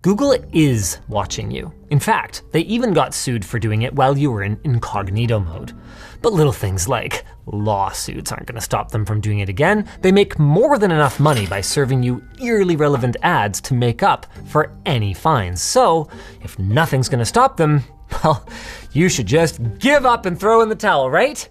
Google is watching you. In fact, they even got sued for doing it while you were in incognito mode. But little things like lawsuits aren't gonna stop them from doing it again. They make more than enough money by serving you eerily relevant ads to make up for any fines. So if nothing's gonna stop them, well, you should just give up and throw in the towel, right?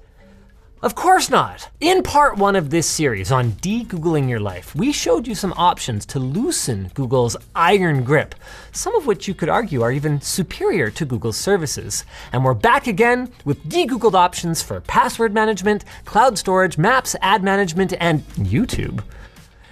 Of course not. In part 1 of this series on de-Googling your life, we showed you some options to loosen Google's iron grip, some of which you could argue are even superior to Google's services. And we're back again with de-Googled options for password management, cloud storage, maps, ad management, and YouTube.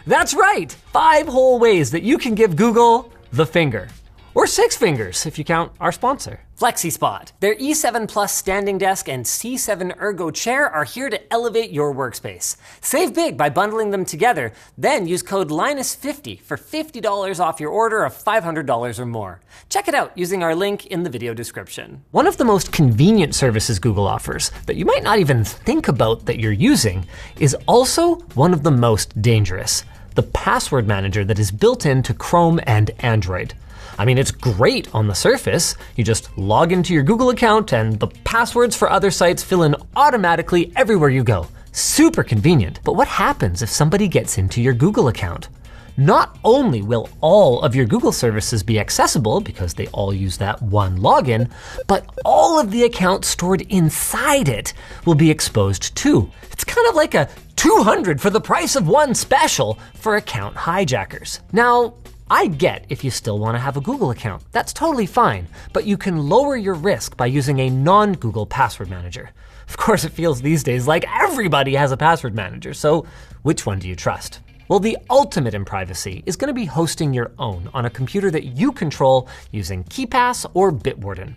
That's right, 5 whole ways that you can give Google the finger. Or 6 fingers if you count our sponsor. FlexiSpot. Their E7 Plus standing desk and C7 Ergo chair are here to elevate your workspace. Save big by bundling them together, then use code Linus50 for $50 off your order of $500 or more. Check it out using our link in the video description. One of the most convenient services Google offers that you might not even think about that you're using is also one of the most dangerous: the password manager that is built into Chrome and Android. I mean, it's great on the surface. You just log into your Google account and the passwords for other sites fill in automatically everywhere you go. Super convenient. But what happens if somebody gets into your Google account? Not only will all of your Google services be accessible because they all use that one login, but all of the accounts stored inside it will be exposed too. It's kind of like a 200 for the price of one special for account hijackers. Now, I get if you still want to have a Google account. That's totally fine, but you can lower your risk by using a non-Google password manager. Of course, it feels these days like everybody has a password manager, so which one do you trust? Well, the ultimate in privacy is going to be hosting your own on a computer that you control using KeePass or Bitwarden.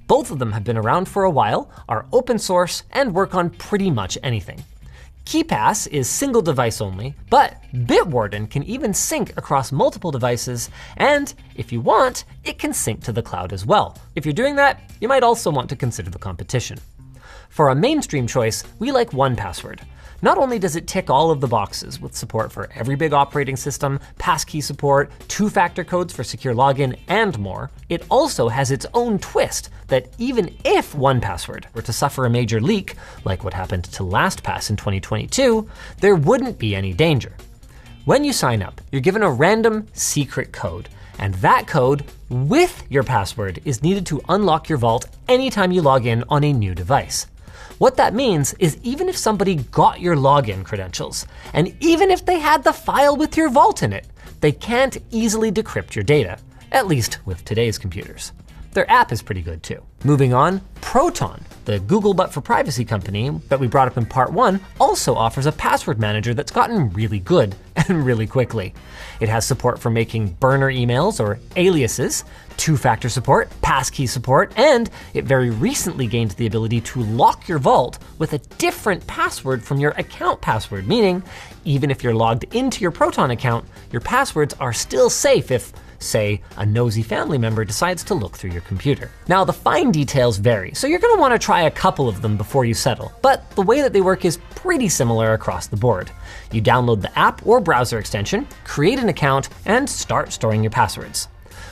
Both of them have been around for a while, are open source, and work on pretty much anything. KeePass is single device only, but Bitwarden can even sync across multiple devices, and if you want, it can sync to the cloud as well. If you're doing that, you might also want to consider the competition. For a mainstream choice, we like 1Password. Not only does it tick all of the boxes with support for every big operating system, passkey support, 2-factor codes for secure login, and more, it also has its own twist that even if 1Password were to suffer a major leak, like what happened to LastPass in 2022, there wouldn't be any danger. When you sign up, you're given a random secret code, and that code with your password is needed to unlock your vault anytime you log in on a new device. What that means is even if somebody got your login credentials, and even if they had the file with your vault in it, they can't easily decrypt your data, at least with today's computers. Their app is pretty good too. Moving on, Proton, the Google but for privacy company that we brought up in part 1, also offers a password manager that's gotten really good and really quickly. It has support for making burner emails or aliases, 2-factor support, passkey support, and it very recently gained the ability to lock your vault with a different password from your account password, meaning even if you're logged into your Proton account, your passwords are still safe if, say, a nosy family member decides to look through your computer. Now, the fine details vary, so you're gonna wanna try a couple of them before you settle, but the way that they work is pretty similar across the board. You download the app or browser extension, create an account, and start storing your passwords.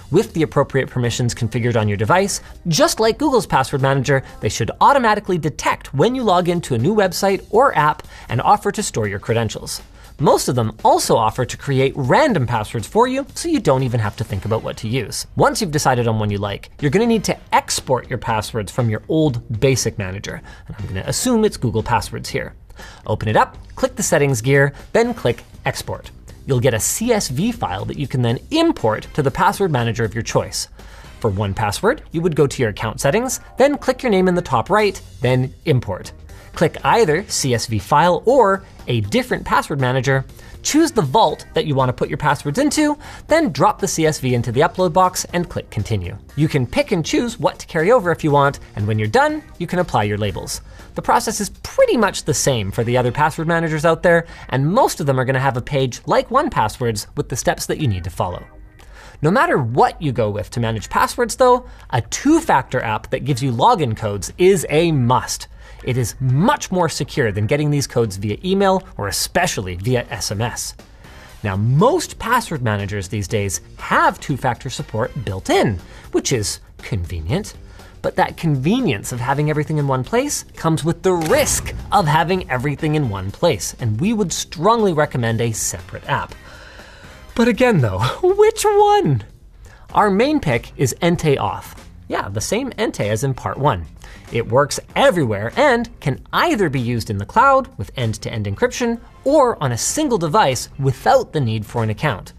With the appropriate permissions configured on your device, just like Google's password manager, they should automatically detect when you log into a new website or app and offer to store your credentials. Most of them also offer to create random passwords for you, so you don't even have to think about what to use. Once you've decided on one you like, you're gonna need to export your passwords from your old basic manager, and I'm gonna assume it's Google Passwords here. Open it up, click the settings gear, then click Export. You'll get a CSV file that you can then import to the password manager of your choice. For 1Password, you would go to your account settings, then click your name in the top right, then Import. Click either CSV file or a different password manager, choose the vault that you want to put your passwords into, then drop the CSV into the upload box and click Continue. You can pick and choose what to carry over if you want, and when you're done, you can apply your labels. The process is pretty much the same for the other password managers out there, and most of them are going to have a page like 1Password's with the steps that you need to follow. No matter what you go with to manage passwords though, a 2-factor app that gives you login codes is a must. It is much more secure than getting these codes via email or especially via SMS. Now, most password managers these days have two-factor support built in, which is convenient. But that convenience of having everything in one place comes with the risk of having everything in one place, and we would strongly recommend a separate app. But again though, which one? Our main pick is Entei Auth. Yeah, the same Entei as in part 1. It works everywhere and can either be used in the cloud with end-to-end encryption or on a single device without the need for an account.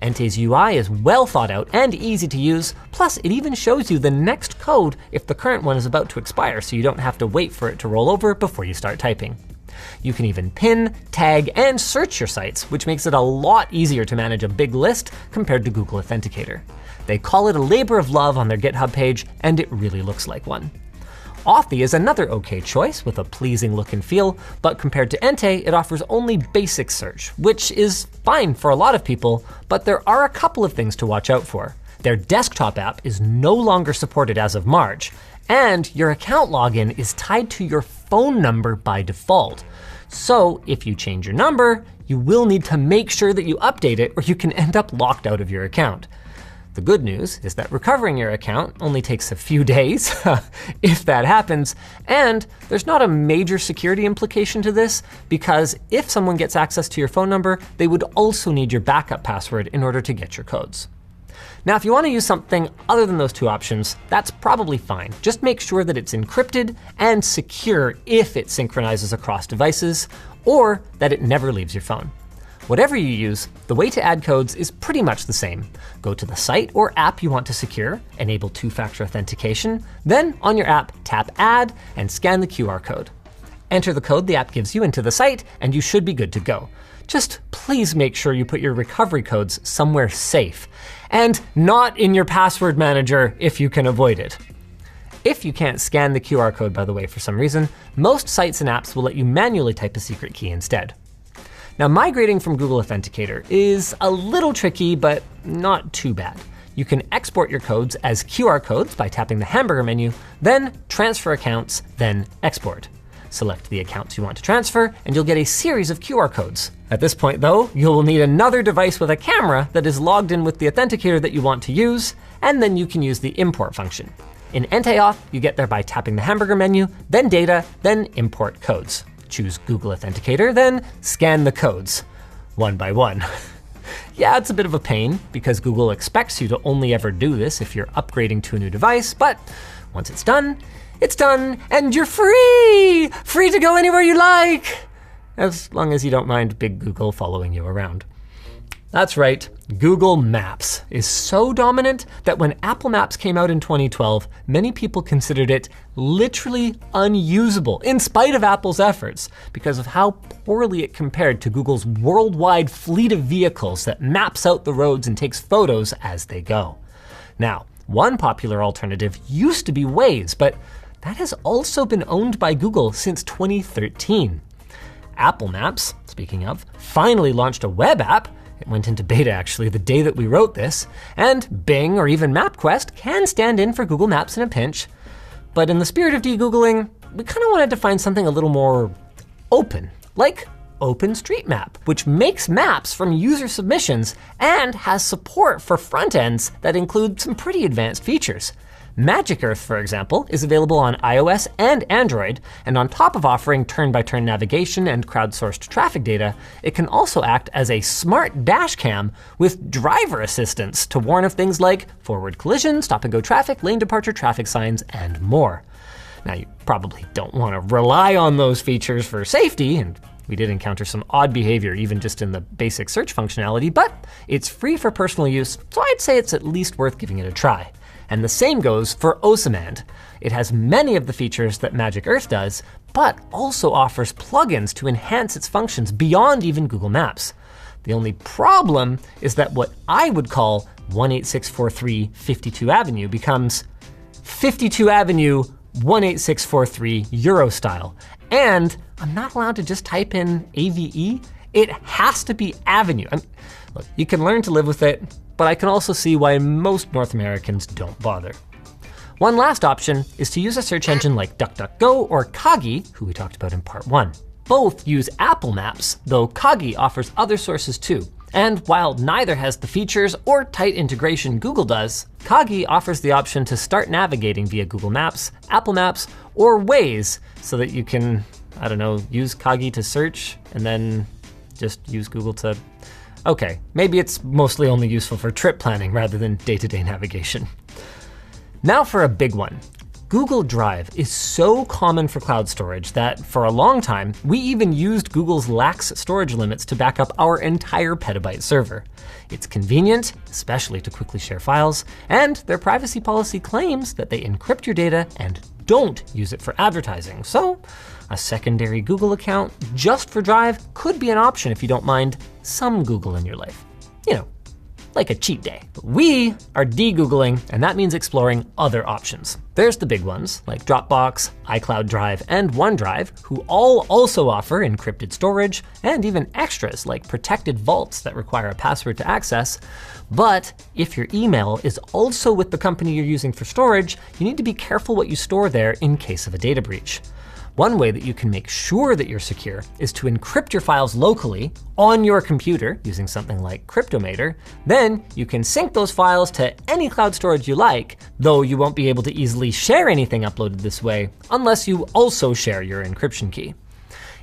Entei's UI is well thought out and easy to use, plus it even shows you the next code if the current one is about to expire, so you don't have to wait for it to roll over before you start typing. You can even pin, tag, and search your sites, which makes it a lot easier to manage a big list compared to Google Authenticator. They call it a labor of love on their GitHub page, and it really looks like one. Authy is another okay choice with a pleasing look and feel, but compared to Entei, it offers only basic search, which is fine for a lot of people, but there are a couple of things to watch out for. Their desktop app is no longer supported as of March, and your account login is tied to your phone number by default. So if you change your number, you will need to make sure that you update it or you can end up locked out of your account. The good news is that recovering your account only takes a few days, if that happens, and there's not a major security implication to this, because if someone gets access to your phone number, they would also need your backup password in order to get your codes. Now, if you want to use something other than those two options, that's probably fine. Just make sure that it's encrypted and secure if it synchronizes across devices, or that it never leaves your phone. Whatever you use, the way to add codes is pretty much the same. Go to the site or app you want to secure, enable two-factor authentication, then on your app, tap Add and scan the QR code. Enter the code the app gives you into the site, and you should be good to go. Just please make sure you put your recovery codes somewhere safe, and not in your password manager if you can avoid it. If you can't scan the QR code, by the way, for some reason, most sites and apps will let you manually type a secret key instead. Now, migrating from Google Authenticator is a little tricky, but not too bad. You can export your codes as QR codes by tapping the hamburger menu, then transfer accounts, then export. Select the accounts you want to transfer, and you'll get a series of QR codes. At this point though, you'll need another device with a camera that is logged in with the authenticator that you want to use, and then you can use the import function. In Entei Auth, you get there by tapping the hamburger menu, then data, then import codes. Choose Google Authenticator, then scan the codes, one by one. Yeah, it's a bit of a pain because Google expects you to only ever do this if you're upgrading to a new device, but once it's done, and you're free! Free to go anywhere you like! As long as you don't mind Big Google following you around. That's right, Google Maps is so dominant that when Apple Maps came out in 2012, many people considered it literally unusable, in spite of Apple's efforts, because of how poorly it compared to Google's worldwide fleet of vehicles that maps out the roads and takes photos as they go. Now, one popular alternative used to be Waze, but that has also been owned by Google since 2013. Apple Maps, speaking of, finally launched a web app. It went into beta actually the day that we wrote this, and Bing or even MapQuest can stand in for Google Maps in a pinch. But in the spirit of de-Googling, we kind of wanted to find something a little more open, like OpenStreetMap, which makes maps from user submissions and has support for front ends that include some pretty advanced features. Magic Earth, for example, is available on iOS and Android, and on top of offering turn-by-turn navigation and crowdsourced traffic data, it can also act as a smart dash cam with driver assistance to warn of things like forward collision, stop-and-go traffic, lane departure traffic signs, and more. Now, you probably don't want to rely on those features for safety, and we did encounter some odd behavior even just in the basic search functionality, but it's free for personal use, so I'd say it's at least worth giving it a try. And the same goes for Osamand. It has many of the features that Magic Earth does, but also offers plugins to enhance its functions beyond even Google Maps. The only problem is that what I would call 18643 52 Avenue becomes 52 Avenue 18643 Euro style. And I'm not allowed to just type in AVE. It has to be Avenue. Look, you can learn to live with it, but I can also see why most North Americans don't bother. One last option is to use a search engine like DuckDuckGo or Kagi, who we talked about in part 1. Both use Apple Maps, though Kagi offers other sources too. And while neither has the features or tight integration Google does, Kagi offers the option to start navigating via Google Maps, Apple Maps, or Waze so that you can, I don't know, use Kagi to search and then just use Google to, okay, maybe it's mostly only useful for trip planning rather than day-to-day navigation. Now for a big one. Google Drive is so common for cloud storage that for a long time, we even used Google's lax storage limits to back up our entire petabyte server. It's convenient, especially to quickly share files, and their privacy policy claims that they encrypt your data and don't use it for advertising. So a secondary Google account just for Drive could be an option if you don't mind some Google in your life. You know, like a cheat day. But we are de-Googling, and that means exploring other options. There's the big ones, like Dropbox, iCloud Drive, and OneDrive, who all also offer encrypted storage, and even extras like protected vaults that require a password to access. But if your email is also with the company you're using for storage, you need to be careful what you store there in case of a data breach. One way that you can make sure that you're secure is to encrypt your files locally on your computer using something like Cryptomator. Then you can sync those files to any cloud storage you like, though you won't be able to easily share anything uploaded this way unless you also share your encryption key.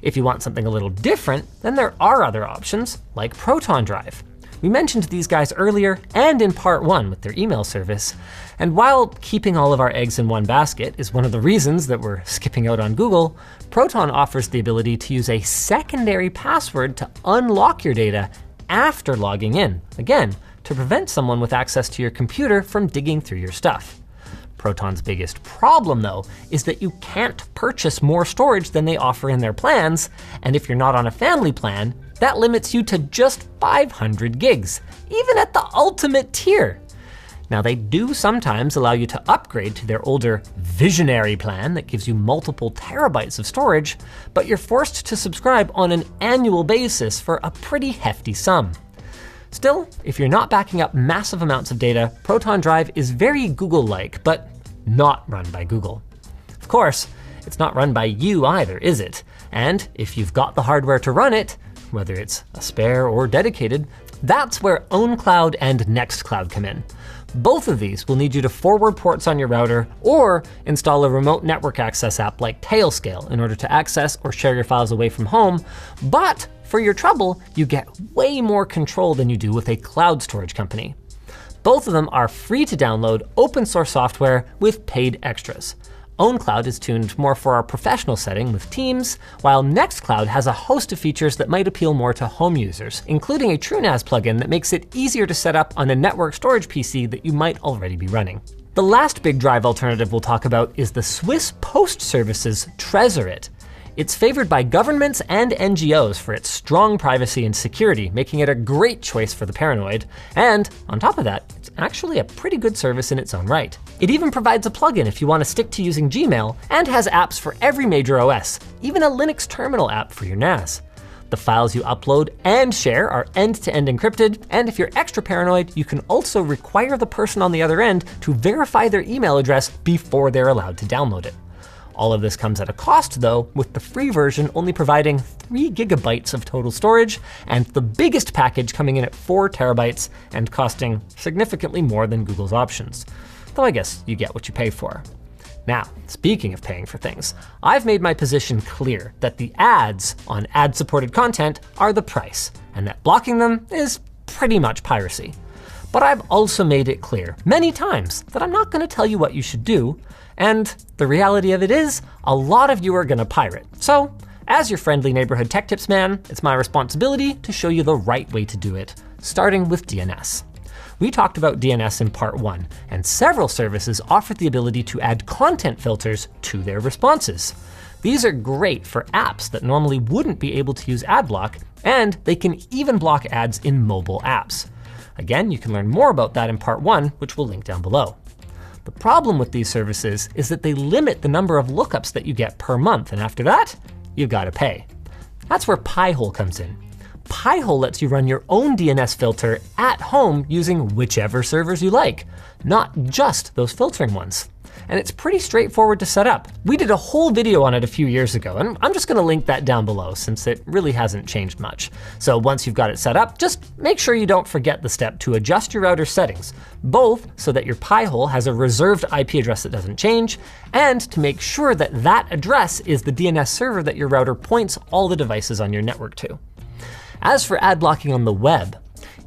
If you want something a little different, then there are other options like Proton Drive. We mentioned these guys earlier and in part 1 with their email service. And while keeping all of our eggs in one basket is one of the reasons that we're skipping out on Google, Proton offers the ability to use a secondary password to unlock your data after logging in, again, to prevent someone with access to your computer from digging through your stuff. Proton's biggest problem, though, is that you can't purchase more storage than they offer in their plans, and if you're not on a family plan, that limits you to just 500 gigs, even at the ultimate tier. Now, they do sometimes allow you to upgrade to their older Visionary plan that gives you multiple terabytes of storage, but you're forced to subscribe on an annual basis for a pretty hefty sum. Still, if you're not backing up massive amounts of data, Proton Drive is very Google-like, but not run by Google. Of course, it's not run by you either, is it? And if you've got the hardware to run it, whether it's a spare or dedicated, that's where OwnCloud and Nextcloud come in. Both of these will need you to forward ports on your router or install a remote network access app like Tailscale in order to access or share your files away from home. But for your trouble, you get way more control than you do with a cloud storage company. Both of them are free to download open source software with paid extras. OwnCloud is tuned more for our professional setting with Teams, while Nextcloud has a host of features that might appeal more to home users, including a TrueNAS plugin that makes it easier to set up on a network storage PC that you might already be running. The last big drive alternative we'll talk about is the Swiss Post Service's Tresorit. It's favored by governments and NGOs for its strong privacy and security, making it a great choice for the paranoid. And on top of that, it's actually a pretty good service in its own right. It even provides a plugin if you want to stick to using Gmail, and has apps for every major OS, even a Linux terminal app for your NAS. The files you upload and share are end-to-end encrypted, and if you're extra paranoid, you can also require the person on the other end to verify their email address before they're allowed to download it. All of this comes at a cost, though, with the free version only providing 3 gigabytes of total storage, and the biggest package coming in at 4 terabytes and costing significantly more than Google's options. Though I guess you get what you pay for. Now, speaking of paying for things, I've made my position clear that the ads on ad-supported content are the price, and that blocking them is pretty much piracy. But I've also made it clear many times that I'm not going to tell you what you should do, and the reality of it is, a lot of you are gonna pirate. So, as your friendly neighborhood tech tips man, it's my responsibility to show you the right way to do it, starting with DNS. We talked about DNS in part 1, and several services offer the ability to add content filters to their responses. These are great for apps that normally wouldn't be able to use ad block, and they can even block ads in mobile apps. Again, you can learn more about that in part 1, which we'll link down below. The problem with these services is that they limit the number of lookups that you get per month, and after that, you've got to pay. That's where Pi-hole comes in. Pi-hole lets you run your own DNS filter at home using whichever servers you like, not just those filtering ones. and it's pretty straightforward to set up. We did a whole video on it a few years ago, and I'm just gonna link that down below since it really hasn't changed much. So once you've got it set up, just make sure you don't forget the step to adjust your router settings, both so that your Pi-hole has a reserved IP address that doesn't change, and to make sure that that address is the DNS server that your router points all the devices on your network to. As for ad blocking on the web,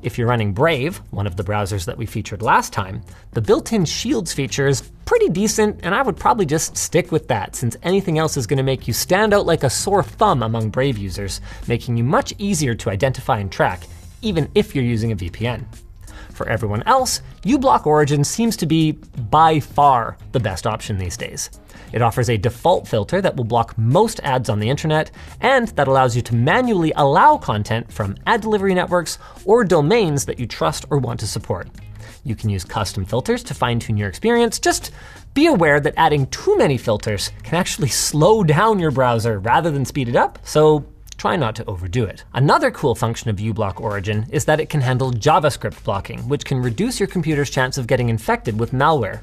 if you're running Brave, one of the browsers that we featured last time, the built-in Shields feature is pretty decent, and I would probably just stick with that since anything else is going to make you stand out like a sore thumb among Brave users, making you much easier to identify and track, even if you're using a VPN. For everyone else, uBlock Origin seems to be by far the best option these days. It offers a default filter that will block most ads on the internet, and that allows you to manually allow content from ad delivery networks or domains that you trust or want to support. You can use custom filters to fine-tune your experience. Just be aware that adding too many filters can actually slow down your browser rather than speed it up, so try not to overdo it. Another cool function of uBlock Origin is that it can handle JavaScript blocking, which can reduce your computer's chance of getting infected with malware.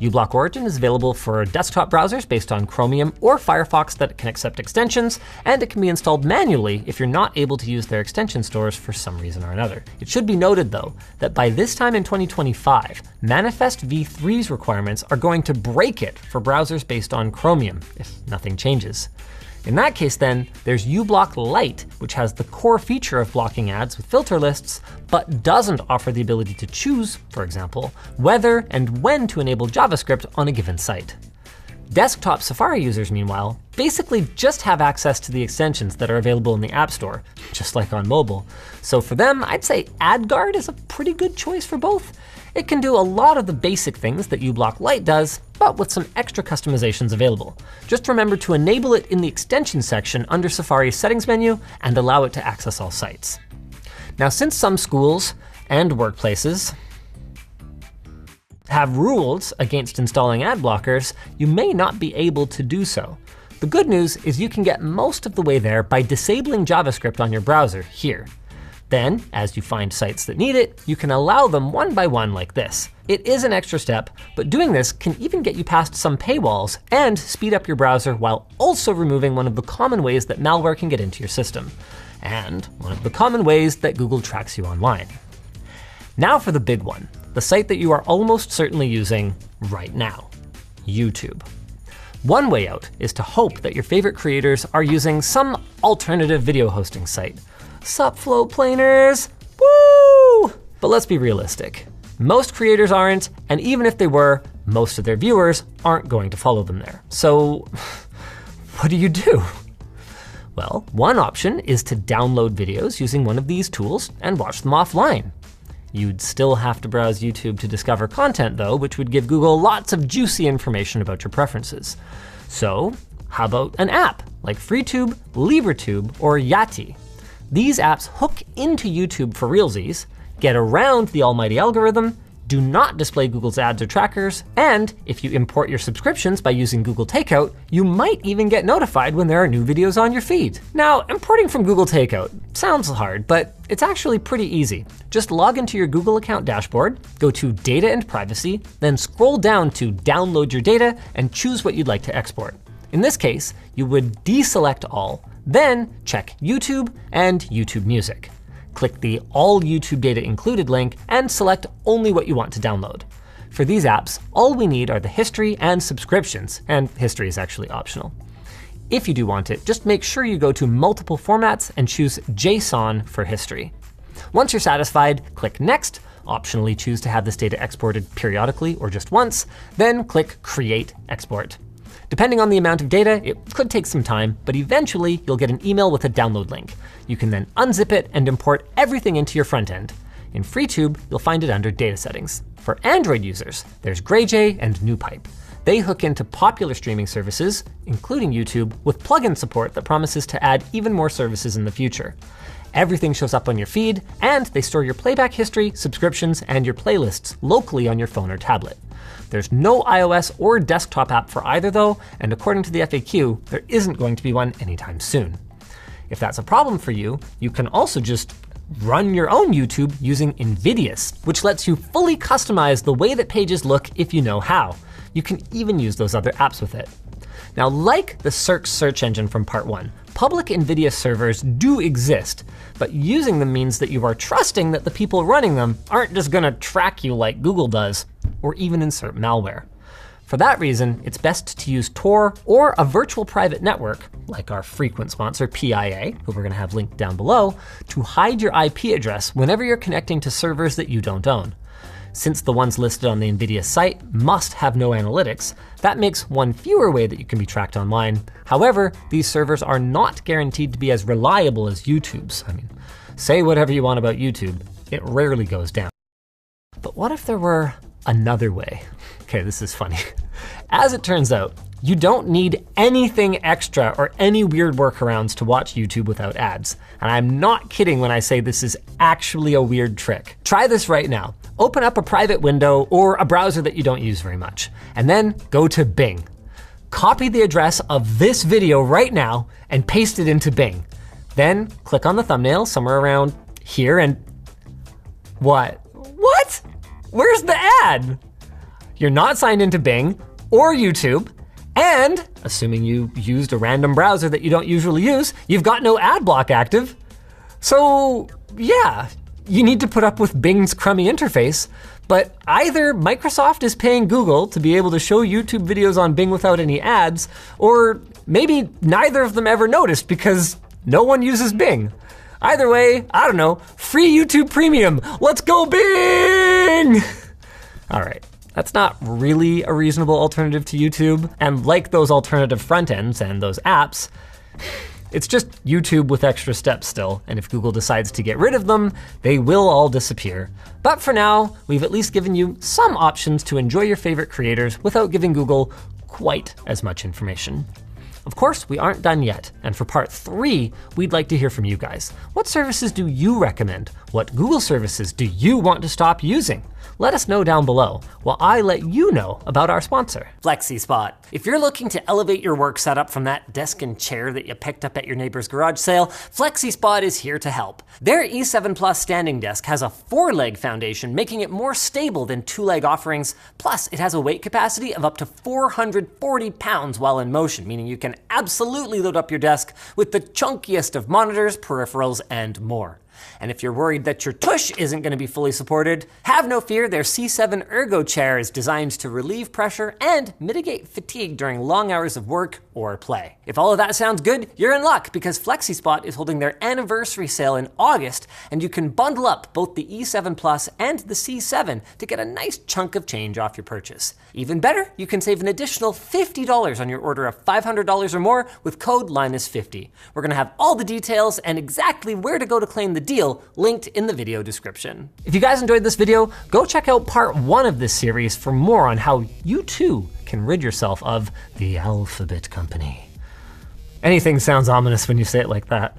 uBlock Origin is available for desktop browsers based on Chromium or Firefox that can accept extensions, and it can be installed manually if you're not able to use their extension stores for some reason or another. It should be noted though, that by this time in 2025, Manifest v3's requirements are going to break it for browsers based on Chromium, if nothing changes. In that case then, there's uBlock Lite, which has the core feature of blocking ads with filter lists, but doesn't offer the ability to choose, for example, whether and when to enable JavaScript on a given site. Desktop Safari users, meanwhile, basically just have access to the extensions that are available in the App Store, just like on mobile. So for them, I'd say AdGuard is a pretty good choice for both. It can do a lot of the basic things that uBlock Lite does, but with some extra customizations available. Just remember to enable it in the extension section under Safari's settings menu and allow it to access all sites. Now, since some schools and workplaces have rules against installing ad blockers, you may not be able to do so. The good news is you can get most of the way there by disabling JavaScript on your browser here. Then, as you find sites that need it, you can allow them one by one like this. It is an extra step, but doing this can even get you past some paywalls and speed up your browser while also removing one of the common ways that malware can get into your system, and one of the common ways that Google tracks you online. Now for the big one, the site that you are almost certainly using right now, YouTube. One way out is to hope that your favorite creators are using some alternative video hosting site. Sup, flow planers, woo! But let's be realistic. Most creators aren't, and even if they were, most of their viewers aren't going to follow them there. So what do you do? Well, one option is to download videos using one of these tools and watch them offline. You'd still have to browse YouTube to discover content though, which would give Google lots of juicy information about your preferences. So how about an app like FreeTube, LibreTube, or Yati? These apps hook into YouTube for realsies, get around the almighty algorithm, do not display Google's ads or trackers, and if you import your subscriptions by using Google Takeout, you might even get notified when there are new videos on your feed. Now, importing from Google Takeout sounds hard, but it's actually pretty easy. Just log into your Google account dashboard, go to Data and Privacy, then scroll down to Download Your Data and choose what you'd like to export. In this case, you would deselect all, then check YouTube and YouTube Music. Click the All YouTube Data Included link and select only what you want to download. For these apps, all we need are the history and subscriptions, and history is actually optional. If you do want it, just make sure you go to multiple formats and choose JSON for history. Once you're satisfied, click Next, optionally choose to have this data exported periodically or just once, then click Create Export. Depending on the amount of data, it could take some time, but eventually you'll get an email with a download link. You can then unzip it and import everything into your front end. In FreeTube, you'll find it under Data Settings. For Android users, there's GrayJay and NewPipe. They hook into popular streaming services, including YouTube, with plugin support that promises to add even more services in the future. Everything shows up on your feed, and they store your playback history, subscriptions, and your playlists locally on your phone or tablet. There's no iOS or desktop app for either though, and according to the FAQ, there isn't going to be one anytime soon. If that's a problem for you, you can also just run your own YouTube using Invidious, which lets you fully customize the way that pages look if you know how. You can even use those other apps with it. Now, like the Cirque search engine from part 1, public Invidious servers do exist, but using them means that you are trusting that the people running them aren't just gonna track you like Google does, or even insert malware. For that reason, it's best to use Tor or a virtual private network, like our frequent sponsor PIA, who we're gonna have linked down below, to hide your IP address whenever you're connecting to servers that you don't own. Since the ones listed on the Invidious site must have no analytics, that makes one fewer way that you can be tracked online. However, these servers are not guaranteed to be as reliable as YouTube's. I mean, say whatever you want about YouTube, it rarely goes down. But what if there were another way? Okay, this is funny. As it turns out, you don't need anything extra or any weird workarounds to watch YouTube without ads. And I'm not kidding when I say this is actually a weird trick. Try this right now. Open up a private window or a browser that you don't use very much, and then go to Bing. Copy the address of this video right now and paste it into Bing. Then click on the thumbnail somewhere around here and what? What? Where's the ad? You're not signed into Bing or YouTube, and assuming you used a random browser that you don't usually use, you've got no ad block active. So yeah, you need to put up with Bing's crummy interface, but either Microsoft is paying Google to be able to show YouTube videos on Bing without any ads, or maybe neither of them ever noticed because no one uses Bing. Either way, I don't know, free YouTube Premium, let's go Bing! All right. That's not really a reasonable alternative to YouTube. And like those alternative front ends and those apps, it's just YouTube with extra steps still. And if Google decides to get rid of them, they will all disappear. But for now, we've at least given you some options to enjoy your favorite creators without giving Google quite as much information. Of course, we aren't done yet. And for part 3, we'd like to hear from you guys. What services do you recommend? What Google services do you want to stop using? Let us know down below while I let you know about our sponsor, FlexiSpot. If you're looking to elevate your work setup from that desk and chair that you picked up at your neighbor's garage sale, FlexiSpot is here to help. Their E7 Plus standing desk has a 4-leg foundation, making it more stable than 2-leg offerings. Plus, it has a weight capacity of up to 440 pounds while in motion, meaning you can absolutely load up your desk with the chunkiest of monitors, peripherals, and more. And if you're worried that your tush isn't going to be fully supported, have no fear, their C7 Ergo chair is designed to relieve pressure and mitigate fatigue during long hours of work or play. If all of that sounds good, you're in luck because FlexiSpot is holding their anniversary sale in August, and you can bundle up both the E7 Plus and the C7 to get a nice chunk of change off your purchase. Even better, you can save an additional $50 on your order of $500 or more with code Linus50. We're going to have all the details and exactly where to go to claim the deal linked in the video description. If you guys enjoyed this video, go check out part 1 of this series for more on how you too can rid yourself of the Alphabet Company. Anything sounds ominous when you say it like that.